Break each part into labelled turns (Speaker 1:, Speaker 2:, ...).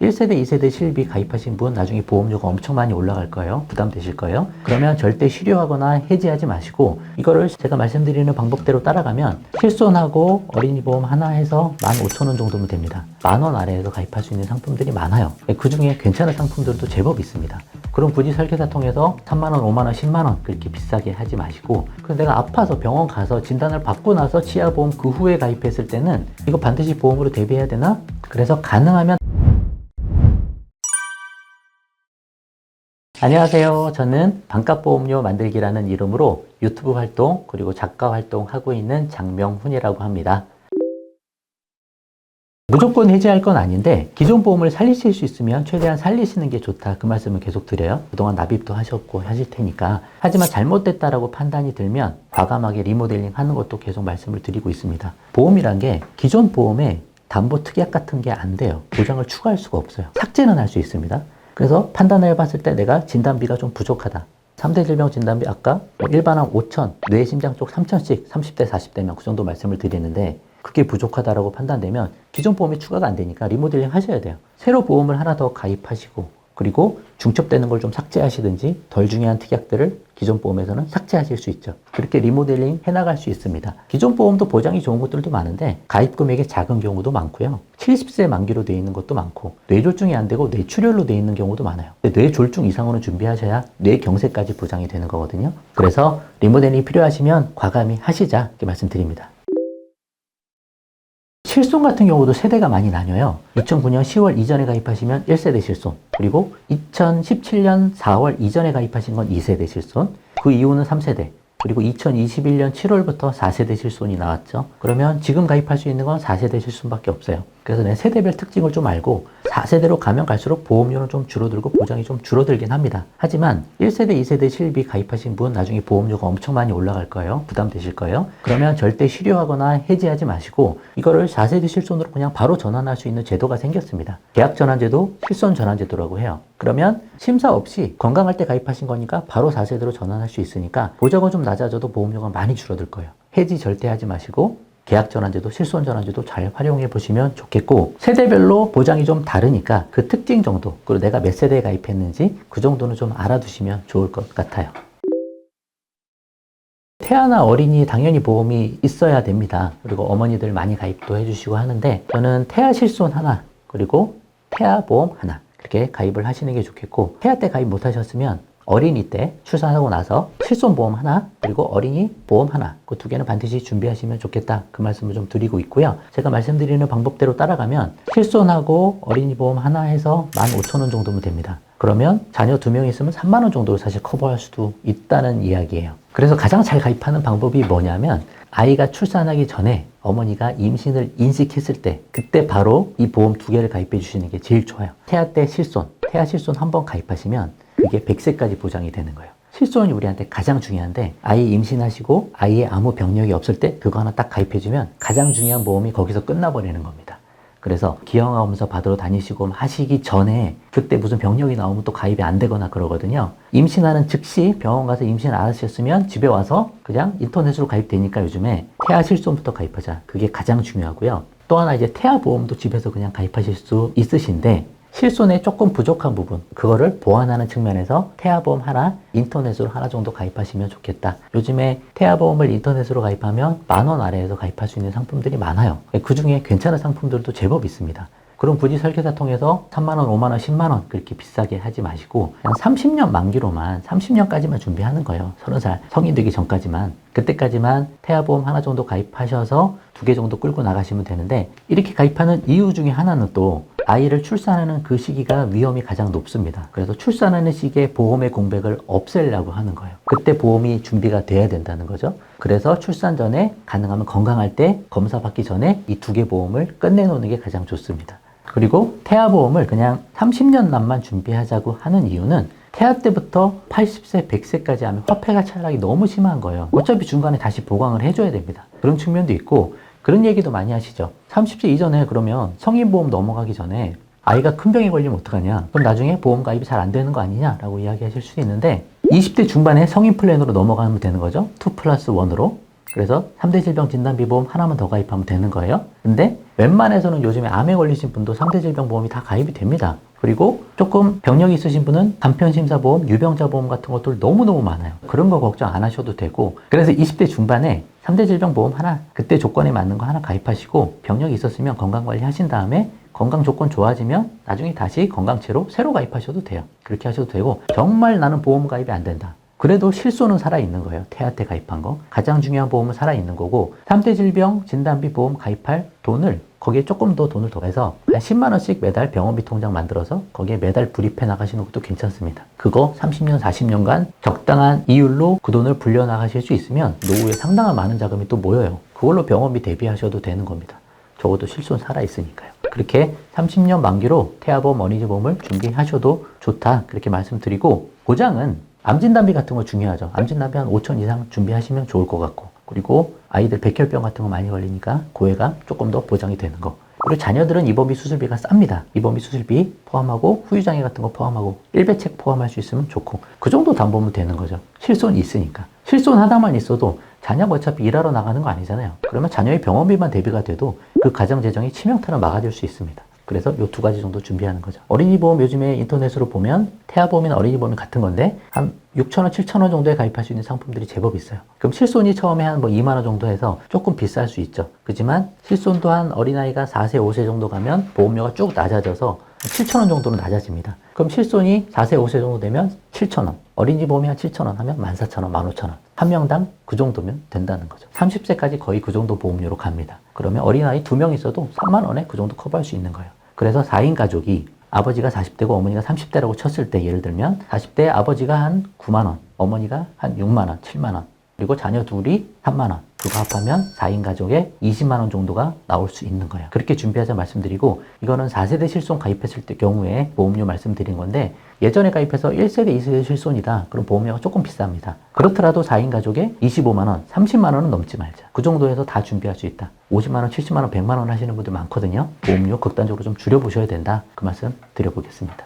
Speaker 1: 1세대, 2세대 실비 가입하신 분 나중에 보험료가 엄청 많이 올라갈 거예요. 부담되실 거예요. 그러면 절대 실효하거나 해지하지 마시고 이거를 제가 말씀드리는 방법대로 따라가면 실손하고 어린이 보험 하나 해서 15,000원 정도면 됩니다. 10,000원 아래에서 가입할 수 있는 상품들이 많아요. 그 중에 괜찮은 상품들도 제법 있습니다. 그럼 굳이 설계사 통해서 3만원, 5만원, 10만원 그렇게 비싸게 하지 마시고 그럼 내가 아파서 병원 가서 진단을 받고 나서 치아보험 그 후에 가입했을 때는 이거 반드시 보험으로 대비해야 되나? 그래서 가능하면 안녕하세요. 저는 반값보험료 만들기라는 이름으로 유튜브 활동 그리고 작가 활동하고 있는 장명훈이라고 합니다. 무조건 해지할 건 아닌데 기존 보험을 살리실 수 있으면 최대한 살리시는 게 좋다 그 말씀을 계속 드려요. 그동안 납입도 하셨고 하실 테니까. 하지만 잘못됐다라고 판단이 들면 과감하게 리모델링 하는 것도 계속 말씀을 드리고 있습니다. 보험이란 게 기존 보험에 담보 특약 같은 게 안 돼요. 보장을 추가할 수가 없어요. 삭제는 할 수 있습니다. 그래서 판단을 해봤을 때 내가 진단비가 좀 부족하다. 3대 질병 진단비 아까 일반암 5,000, 뇌심장 쪽 3,000씩 30대 40대면 그 정도 말씀을 드리는데 그게 부족하다라고 판단되면 기존 보험이 추가가 안 되니까 리모델링 하셔야 돼요. 새로 보험을 하나 더 가입하시고 그리고 중첩되는 걸 좀 삭제하시든지 덜 중요한 특약들을 기존 보험에서는 삭제하실 수 있죠. 그렇게 리모델링 해나갈 수 있습니다. 기존 보험도 보장이 좋은 것들도 많은데 가입 금액이 작은 경우도 많고요. 70세 만기로 되어 있는 것도 많고 뇌졸중이 안 되고 뇌출혈로 되어 있는 경우도 많아요. 근데 뇌졸중 이상으로는 준비하셔야 뇌경색까지 보장이 되는 거거든요. 그래서 리모델링이 필요하시면 과감히 하시자 이렇게 말씀드립니다. 실손 같은 경우도 세대가 많이 나뉘어요. 2009년 10월 이전에 가입하시면 1세대 실손, 그리고 2017년 4월 이전에 가입하신 건 2세대 실손, 그 이후는 3세대, 그리고 2021년 7월부터 4세대 실손이 나왔죠. 그러면 지금 가입할 수 있는 건 4세대 실손밖에 없어요. 그래서 내 세대별 특징을 좀 알고 4세대로 가면 갈수록 보험료는 좀 줄어들고 보장이 좀 줄어들긴 합니다. 하지만 1세대, 2세대 실비 가입하신 분 나중에 보험료가 엄청 많이 올라갈 거예요. 부담되실 거예요. 그러면 절대 실효하거나 해지하지 마시고 이거를 4세대 실손으로 그냥 바로 전환할 수 있는 제도가 생겼습니다. 계약 전환제도 실손 전환제도라고 해요. 그러면 심사 없이 건강할 때 가입하신 거니까 바로 4세대로 전환할 수 있으니까 보장은 좀 낮아져도 보험료가 많이 줄어들 거예요. 해지 절대 하지 마시고 계약 전환제도, 실손 전환제도 잘 활용해 보시면 좋겠고 세대별로 보장이 좀 다르니까 그 특징 정도 그리고 내가 몇 세대에 가입했는지 그 정도는 좀 알아두시면 좋을 것 같아요. 태아나 어린이 당연히 보험이 있어야 됩니다. 그리고 어머니들 많이 가입도 해주시고 하는데 저는 태아 실손 하나 그리고 태아 보험 하나 이렇게 가입을 하시는 게 좋겠고 태아 때 가입 못 하셨으면 어린이 때 출산하고 나서 실손보험 하나 그리고 어린이 보험 하나 그 두 개는 반드시 준비하시면 좋겠다 그 말씀을 좀 드리고 있고요. 제가 말씀드리는 방법대로 따라가면 실손하고 어린이 보험 하나 해서 15,000원 정도면 됩니다. 그러면 자녀 2명 있으면 3만원 정도로 사실 커버할 수도 있다는 이야기예요. 그래서 가장 잘 가입하는 방법이 뭐냐면 아이가 출산하기 전에 어머니가 임신을 인식했을 때 그때 바로 이 보험 두 개를 가입해 주시는 게 제일 좋아요. 태아 때 실손, 태아 실손 한번 가입하시면 그게 100세까지 보장이 되는 거예요. 실손이 우리한테 가장 중요한데 아이 임신하시고 아이의 아무 병력이 없을 때 그거 하나 딱 가입해주면 가장 중요한 보험이 거기서 끝나버리는 겁니다. 그래서 기형아검사 받으러 다니시고 하시기 전에 그때 무슨 병력이 나오면 또 가입이 안 되거나 그러거든요. 임신하는 즉시 병원 가서 임신 안 하셨으면 집에 와서 그냥 인터넷으로 가입되니까 요즘에 태아 실손부터 가입하자. 그게 가장 중요하고요. 또 하나 이제 태아 보험도 집에서 그냥 가입하실 수 있으신데 실손에 조금 부족한 부분 그거를 보완하는 측면에서 태아보험 하나 인터넷으로 하나 정도 가입하시면 좋겠다. 요즘에 태아보험을 인터넷으로 가입하면 10,000원 아래에서 가입할 수 있는 상품들이 많아요. 그 중에 괜찮은 상품들도 제법 있습니다. 그럼 굳이 설계사 통해서 3만원, 5만원, 10만원 그렇게 비싸게 하지 마시고 그냥 30년 만기로만 30년까지만 준비하는 거예요. 30살 성인 되기 전까지만 그때까지만 태아보험 하나 정도 가입하셔서 2개 정도 끌고 나가시면 되는데 이렇게 가입하는 이유 중에 하나는 또 아이를 출산하는 그 시기가 위험이 가장 높습니다. 그래서 출산하는 시기에 보험의 공백을 없애려고 하는 거예요. 그때 보험이 준비가 돼야 된다는 거죠. 그래서 출산 전에 가능하면 건강할 때 검사 받기 전에 이 2개 보험을 끝내놓는 게 가장 좋습니다. 그리고 태아보험을 그냥 30년 납만 준비하자고 하는 이유는 태아 때부터 80세, 100세까지 하면 화폐가 탈락이 너무 심한 거예요. 어차피 중간에 다시 보강을 해줘야 됩니다. 그런 측면도 있고 그런 얘기도 많이 하시죠. 30세 이전에 그러면 성인보험 넘어가기 전에 아이가 큰 병에 걸리면 어떡하냐? 그럼 나중에 보험 가입이 잘 안 되는 거 아니냐라고 이야기하실 수 있는데 20대 중반에 성인 플랜으로 넘어가면 되는 거죠. 2+1으로. 그래서 3대 질병 진단비보험 하나만 더 가입하면 되는 거예요. 근데 웬만해서는 요즘에 암에 걸리신 분도 3대 질병 보험이 다 가입이 됩니다. 그리고 조금 병력이 있으신 분은 간편심사보험, 유병자보험 같은 것들 너무너무 많아요. 그런 거 걱정 안 하셔도 되고, 그래서 20대 중반에 3대 질병보험 하나, 그때 조건에 맞는 거 하나 가입하시고, 병력이 있었으면 건강관리 하신 다음에 건강 조건 좋아지면 나중에 다시 건강체로 새로 가입하셔도 돼요. 그렇게 하셔도 되고, 정말 나는 보험 가입이 안 된다. 그래도 실손은 살아있는 거예요. 태아 때 가입한 거. 가장 중요한 보험은 살아있는 거고, 3대 질병 진단비 보험 가입할 돈을 거기에 조금 더 돈을 더해서 한 10만 원씩 매달 병원비 통장 만들어서 거기에 매달 불입해 나가시는 것도 괜찮습니다. 그거 30년, 40년간 적당한 이율로 그 돈을 불려 나가실 수 있으면 노후에 상당한 많은 자금이 또 모여요. 그걸로 병원비 대비하셔도 되는 겁니다. 적어도 실손 살아있으니까요. 그렇게 30년 만기로 태아보험, 어린이보험을 준비하셔도 좋다. 그렇게 말씀드리고, 보장은 암진단비 같은 거 중요하죠. 암진단비 한 5천 이상 준비하시면 좋을 것 같고, 그리고 아이들 백혈병 같은 거 많이 걸리니까 고해가 조금 더 보장이 되는 거. 그리고 자녀들은 입원비 수술비가 쌉니다. 입원비 수술비 포함하고 후유장애 같은 거 포함하고 일배책 포함할 수 있으면 좋고, 그 정도 담보면 되는 거죠. 실손이 있으니까. 실손 하나만 있어도 자녀가 어차피 일하러 나가는 거 아니잖아요. 그러면 자녀의 병원비만 대비가 돼도 그 가정 재정이 치명타를 막아줄 수 있습니다. 그래서 이 두 가지 정도 준비하는 거죠. 어린이보험 요즘에 인터넷으로 보면 태아보험이나 어린이보험이 같은 건데 한 6,000원, 7,000원 정도에 가입할 수 있는 상품들이 제법 있어요. 그럼 실손이 처음에 한 뭐 2만 원 정도 해서 조금 비쌀 수 있죠. 그렇지만 실손도 한 어린아이가 4세, 5세 정도 가면 보험료가 쭉 낮아져서 7,000원 정도는 낮아집니다. 그럼 실손이 4세, 5세 정도 되면 7,000원. 어린이보험이 한 7,000원 하면 14,000원, 15,000원. 한 명당 그 정도면 된다는 거죠. 30세까지 거의 그 정도 보험료로 갑니다. 그러면 어린아이 2명 있어도 3만 원에 그 정도 커버할 수 있는 거예요. 그래서 4인 가족이 아버지가 40대고 어머니가 30대라고 쳤을 때, 예를 들면 40대 아버지가 한 9만 원, 어머니가 한 6만 원, 7만 원, 그리고 자녀 둘이 3만 원. 그거 합하면 4인 가족에 20만 원 정도가 나올 수 있는 거예요. 그렇게 준비하자 말씀드리고, 이거는 4세대 실손 가입했을 때 경우에 보험료 말씀드린 건데, 예전에 가입해서 1세대, 2세대 실손이다. 그럼 보험료가 조금 비쌉니다. 그렇더라도 4인 가족에 25만 원, 30만 원은 넘지 말자. 그 정도 해서 다 준비할 수 있다. 50만 원, 70만 원, 100만 원 하시는 분들 많거든요. 보험료 극단적으로 좀 줄여보셔야 된다. 그 말씀 드려보겠습니다.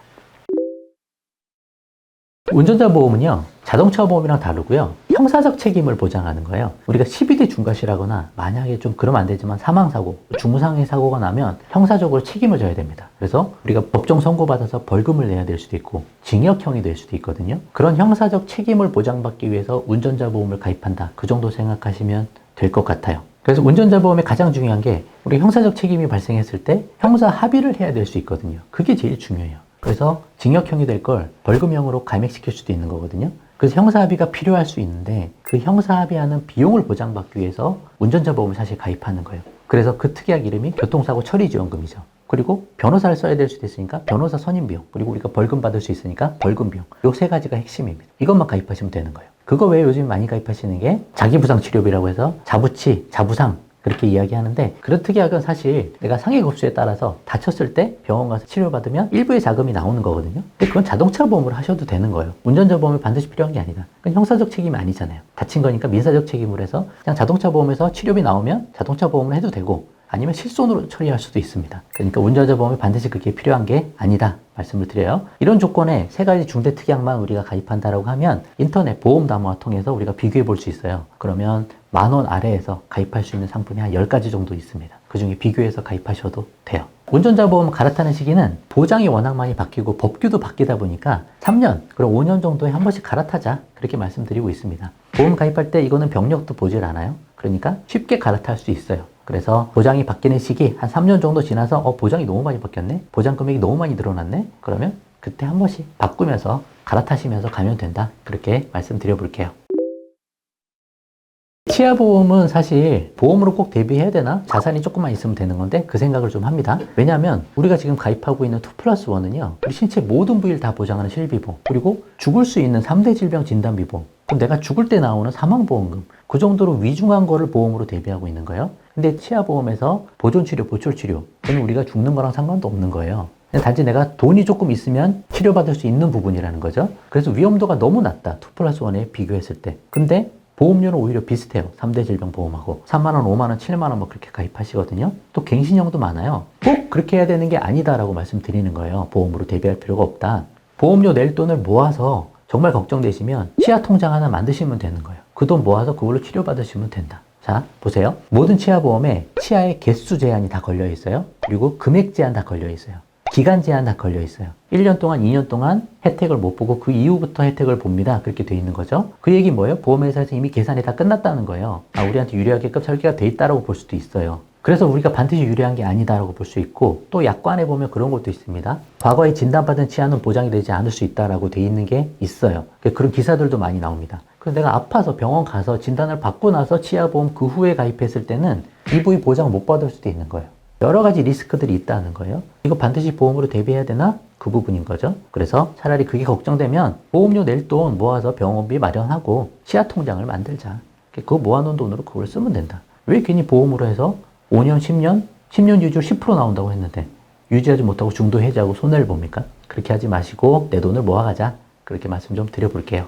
Speaker 1: 운전자 보험은요, 자동차 보험이랑 다르고요, 형사적 책임을 보장하는 거예요. 우리가 12대 중과실하거나 만약에 좀 그러면 안 되지만 사망사고, 중상해 사고가 나면 형사적으로 책임을 져야 됩니다. 그래서 우리가 법정 선고받아서 벌금을 내야 될 수도 있고 징역형이 될 수도 있거든요. 그런 형사적 책임을 보장받기 위해서 운전자 보험을 가입한다. 그 정도 생각하시면 될 것 같아요. 그래서 운전자 보험의 가장 중요한 게, 우리 형사적 책임이 발생했을 때 형사 합의를 해야 될 수 있거든요. 그게 제일 중요해요. 그래서 징역형이 될 걸 벌금형으로 감액시킬 수도 있는 거거든요. 그래서 형사합의가 필요할 수 있는데, 그 형사합의하는 비용을 보장받기 위해서 운전자 보험을 사실 가입하는 거예요. 그래서 그 특약 이름이 교통사고 처리지원금이죠. 그리고 변호사를 써야 될 수도 있으니까 변호사 선임비용, 그리고 우리가 벌금 받을 수 있으니까 벌금비용. 요 세 가지가 핵심입니다. 이것만 가입하시면 되는 거예요. 그거 외에 요즘 많이 가입하시는 게 자기부상치료비라고 해서 자부치, 자부상 그렇게 이야기하는데, 그런 특약은 사실 내가 상해 급수에 따라서 다쳤을 때 병원 가서 치료받으면 일부의 자금이 나오는 거거든요. 근데 그건 자동차 보험으로 하셔도 되는 거예요. 운전자 보험이 반드시 필요한 게 아니다. 그건 형사적 책임이 아니잖아요. 다친 거니까 민사적 책임으로 해서 그냥 자동차 보험에서 치료비 나오면 자동차 보험을 해도 되고, 아니면 실손으로 처리할 수도 있습니다. 그러니까 운전자 보험이 반드시 그게 필요한 게 아니다 말씀을 드려요. 이런 조건에 세 가지 중대 특약만 우리가 가입한다라고 하면 인터넷 보험 담화 통해서 우리가 비교해 볼 수 있어요. 그러면 10,000원 아래에서 가입할 수 있는 상품이 한 10가지 정도 있습니다. 그 중에 비교해서 가입하셔도 돼요. 운전자 보험 갈아타는 시기는 보장이 워낙 많이 바뀌고 법규도 바뀌다 보니까 3년, 그럼 5년 정도에 한 번씩 갈아타자, 그렇게 말씀드리고 있습니다. 보험 가입할 때 이거는 병력도 보질 않아요. 그러니까 쉽게 갈아탈 수 있어요. 그래서 보장이 바뀌는 시기 한 3년 정도 지나서 보장이 너무 많이 바뀌었네? 보장 금액이 너무 많이 늘어났네? 그러면 그때 한 번씩 바꾸면서 갈아타시면서 가면 된다. 그렇게 말씀드려 볼게요. 치아보험은 사실 보험으로 꼭 대비해야 되나? 자산이 조금만 있으면 되는 건데 그 생각을 좀 합니다. 왜냐하면 우리가 지금 가입하고 있는 2+1은요, 우리 신체 모든 부위를 다 보장하는 실비보험, 그리고 죽을 수 있는 3대 질병 진단비보험, 그럼 내가 죽을 때 나오는 사망보험금, 그 정도로 위중한 거를 보험으로 대비하고 있는 거예요. 근데 치아보험에서 보존치료, 보철치료, 그건 우리가 죽는 거랑 상관도 없는 거예요. 단지 내가 돈이 조금 있으면 치료받을 수 있는 부분이라는 거죠. 그래서 위험도가 너무 낮다, 2+1에 비교했을 때. 근데 보험료는 오히려 비슷해요. 3대 질병 보험하고 3만 원, 5만 원, 7만 원 뭐 그렇게 가입하시거든요. 또 갱신형도 많아요. 꼭 그렇게 해야 되는 게 아니다라고 말씀드리는 거예요. 보험으로 대비할 필요가 없다. 보험료 낼 돈을 모아서 정말 걱정되시면 치아 통장 하나 만드시면 되는 거예요. 그 돈 모아서 그걸로 치료받으시면 된다. 자, 보세요. 모든 치아보험에 치아의 개수 제한이 다 걸려 있어요. 그리고 금액 제한 다 걸려 있어요. 기간 제한 다 걸려 있어요. 1년 동안, 2년 동안 혜택을 못 보고 그 이후부터 혜택을 봅니다. 그렇게 돼 있는 거죠. 그 얘기 뭐예요? 보험회사에서 이미 계산이 다 끝났다는 거예요. 아, 우리한테 유리하게끔 설계가 돼 있다라고 볼 수도 있어요. 그래서 우리가 반드시 유리한 게 아니다라고 볼 수 있고, 또 약관에 보면 그런 것도 있습니다. 과거에 진단받은 치아는 보장이 되지 않을 수 있다라고 돼 있는 게 있어요. 그런 기사들도 많이 나옵니다. 그래서 내가 아파서 병원 가서 진단을 받고 나서 치아보험 그 후에 가입했을 때는 이 부위 보장 못 받을 수도 있는 거예요. 여러 가지 리스크들이 있다는 거예요. 이거 반드시 보험으로 대비해야 되나? 그 부분인 거죠. 그래서 차라리 그게 걱정되면 보험료 낼 돈 모아서 병원비 마련하고 치아 통장을 만들자. 그거 모아놓은 돈으로 그걸 쓰면 된다. 왜 괜히 보험으로 해서 5년, 10년 유지로 10% 나온다고 했는데 유지하지 못하고 중도 해지하고 손해를 봅니까? 그렇게 하지 마시고 내 돈을 모아가자. 그렇게 말씀 좀 드려볼게요.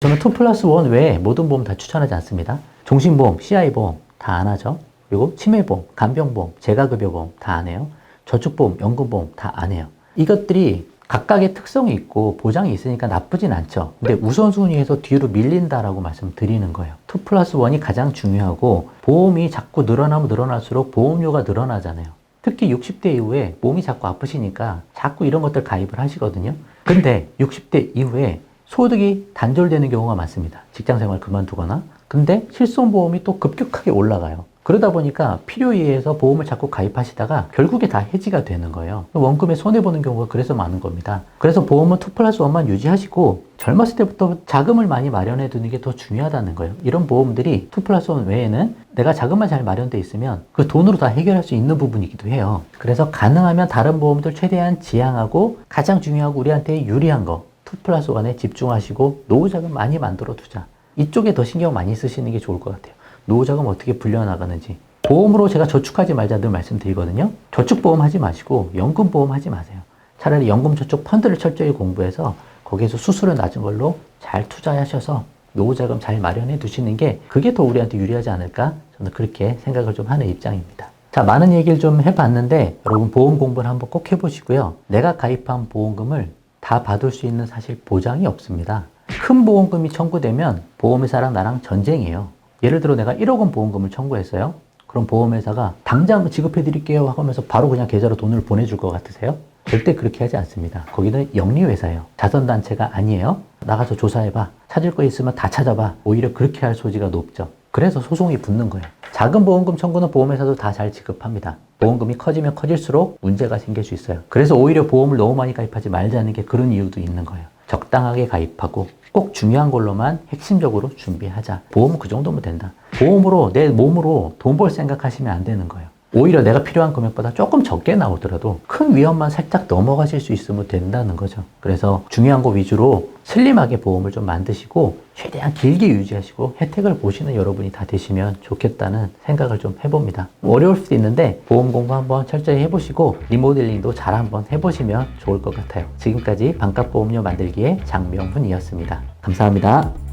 Speaker 1: 저는 2+1 외에 모든 보험 다 추천하지 않습니다. 종신보험, CI보험 다 안 하죠. 그리고 치매보험, 간병보험, 재가급여보험 다 안 해요. 저축보험, 연금보험 다 안 해요. 이것들이 각각의 특성이 있고 보장이 있으니까 나쁘진 않죠. 근데 우선순위에서 뒤로 밀린다라고 말씀드리는 거예요. 2+1이 가장 중요하고 보험이 자꾸 늘어나면 늘어날수록 보험료가 늘어나잖아요. 특히 60대 이후에 몸이 자꾸 아프시니까 자꾸 이런 것들 가입을 하시거든요. 근데 60대 이후에 소득이 단절되는 경우가 많습니다. 직장생활 그만두거나. 근데 실손보험이 또 급격하게 올라가요. 그러다 보니까 필요에 의해서 보험을 자꾸 가입하시다가 결국에 다 해지가 되는 거예요. 원금에 손해보는 경우가 그래서 많은 겁니다. 그래서 보험은 2+1만 유지하시고 젊었을 때부터 자금을 많이 마련해 두는 게 더 중요하다는 거예요. 이런 보험들이 2+1 외에는 내가 자금만 잘 마련돼 있으면 그 돈으로 다 해결할 수 있는 부분이기도 해요. 그래서 가능하면 다른 보험들 최대한 지양하고 가장 중요하고 우리한테 유리한 거 2+1에 집중하시고 노후자금 많이 만들어 두자. 이쪽에 더 신경 많이 쓰시는 게 좋을 것 같아요. 노후자금 어떻게 불려나가는지. 보험으로 제가 저축하지 말자 늘 말씀드리거든요. 저축보험 하지 마시고 연금보험 하지 마세요. 차라리 연금저축 펀드를 철저히 공부해서 거기에서 수수료 낮은 걸로 잘 투자하셔서 노후자금 잘 마련해 두시는 게 그게 더 우리한테 유리하지 않을까? 저는 그렇게 생각을 좀 하는 입장입니다. 자, 많은 얘기를 좀 해봤는데 여러분 보험 공부를 한번 꼭 해보시고요. 내가 가입한 보험금을 다 받을 수 있는 사실 보장이 없습니다. 큰 보험금이 청구되면 보험회사랑 나랑 전쟁이에요. 예를 들어 내가 1억 원 보험금을 청구했어요. 그럼 보험회사가 당장 지급해 드릴게요 하면서 바로 그냥 계좌로 돈을 보내줄 것 같으세요? 절대 그렇게 하지 않습니다. 거기는 영리회사예요. 자선단체가 아니에요. 나가서 조사해봐. 찾을 거 있으면 다 찾아봐. 오히려 그렇게 할 소지가 높죠. 그래서 소송이 붙는 거예요. 작은 보험금 청구는 보험회사도 다 잘 지급합니다. 보험금이 커지면 커질수록 문제가 생길 수 있어요. 그래서 오히려 보험을 너무 많이 가입하지 말자는 게 그런 이유도 있는 거예요. 적당하게 가입하고 꼭 중요한 걸로만 핵심적으로 준비하자. 보험은 그 정도면 된다. 보험으로 내 몸으로 돈 벌 생각하시면 안 되는 거예요. 오히려 내가 필요한 금액보다 조금 적게 나오더라도 큰 위험만 살짝 넘어가실 수 있으면 된다는 거죠. 그래서 중요한 거 위주로 슬림하게 보험을 좀 만드시고 최대한 길게 유지하시고 혜택을 보시는 여러분이 다 되시면 좋겠다는 생각을 좀 해봅니다. 어려울 수도 있는데 보험 공부 한번 철저히 해보시고 리모델링도 잘 한번 해보시면 좋을 것 같아요. 지금까지 반값보험료 만들기의 장명훈이었습니다. 감사합니다.